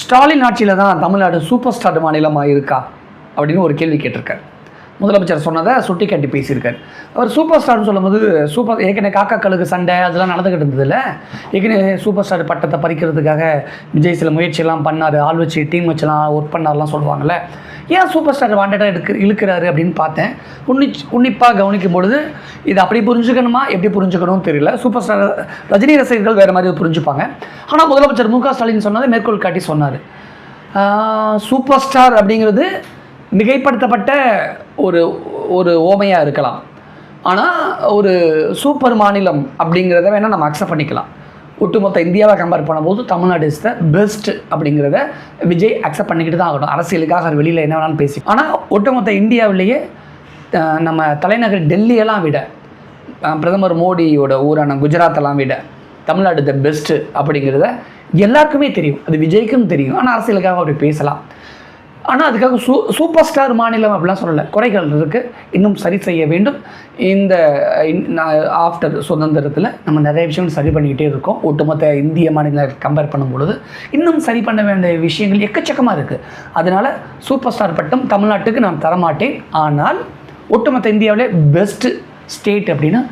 ஸ்டாலின் ஆட்சியில் தான் Tamil Nadu super star மாநிலமாக இருக்கா அப்படின்னு ஒரு கேள்வி கேட்டிருக்கார். முதலமைச்சர் சொன்னதை சுட்டி காட்டி பேசியிருக்கார். அவர் சூப்பர் ஸ்டார்னு சொல்லும்போது ஏற்கனவே காக்காக்களுக்கு சண்டை அதெல்லாம் நடந்துக்கிட்டு இருந்ததில்ல. ஏற்கனவே சூப்பர் ஸ்டார் பட்டத்தை பறிக்கிறதுக்காக விஜய் சில முயற்சியெல்லாம் பண்ணார், ஆள் வச்சு டீம் வச்சுலாம் ஒர்க் பண்ணார்லாம் சொல்லுவாங்கள்ல. ஏன் சூப்பர் ஸ்டார் வாண்டடாக இழுக்கிறாரு அப்படின்னு பார்த்தேன். உன்னிப்பாக கவனிக்கும் பொழுது இது அப்படி புரிஞ்சுக்கணுமா எப்படி புரிஞ்சுக்கணும்னு தெரியல. சூப்பர் ஸ்டார் ரஜினி ரசிகர்கள் வேறு மாதிரி புரிஞ்சுப்பாங்க. ஆனால் முதலமைச்சர் மு க ஸ்டாலின் சொன்னதை மேற்கோள் காட்டி சொன்னார். சூப்பர் ஸ்டார் அப்படிங்கிறது மிகைப்படுத்தப்பட்ட ஒரு ஒரு ஓமையாக இருக்கலாம். ஆனால் ஒரு சூப்பர் மாநிலம் அப்படிங்கிறத வேணால் நம்ம அக்செப்ட் பண்ணிக்கலாம். ஒட்டுமொத்த இந்தியாவை கம்பேர் பண்ணும்போது தமிழ்நாடு இஸ் த பெஸ்ட் அப்படிங்கிறத விஜய் அக்செப்ட் பண்ணிக்கிட்டு தான் ஆகணும். அரசியலுக்காக அவர் வெளியில் என்ன வேணாலும் பேசி. ஆனால் ஒட்டுமொத்த இந்தியாவிலேயே நம்ம தலைநகர் டெல்லியெல்லாம் விட, பிரதமர் மோடியோட ஊரான குஜராத்தெல்லாம் விட தமிழ்நாடு த பெஸ்ட்டு அப்படிங்கிறத எல்லாருக்குமே தெரியும். அது விஜய்க்கும் தெரியும். ஆனால் அரசியலுக்காக அவர் பேசலாம். ஆனால் அதுக்காக சூப்பர் ஸ்டார் மாநிலம் அப்படிலாம் சொல்லலை. குறைகள் இருக்குது, இன்னும் சரி செய்ய வேண்டும். இந்த ஆஃப்டர் சுதந்திரத்தில் நம்ம நிறைய விஷயங்கள் சரி பண்ணிக்கிட்டே இருக்கோம். ஒட்டுமொத்த இந்திய மாநிலங்களை கம்பேர் பண்ணும்பொழுது இன்னும் சரி பண்ண வேண்டிய விஷயங்கள் எக்கச்சக்கமாக இருக்குது. அதனால் சூப்பர் ஸ்டார் பட்டம் தமிழ்நாட்டுக்கு நான் தரமாட்டேன். ஆனால் ஒட்டுமொத்த இந்தியாவிலே பெஸ்ட்டு ஸ்டேட் அப்படின்னா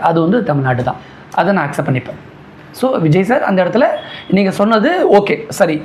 அது வந்து தமிழ்நாடு தான். அதை நான் அக்செப்ட் பண்ணிப்பேன். ஸோ விஜய் சார் அந்த இடத்துல நீங்கள் சொன்னது ஓகே, சரி.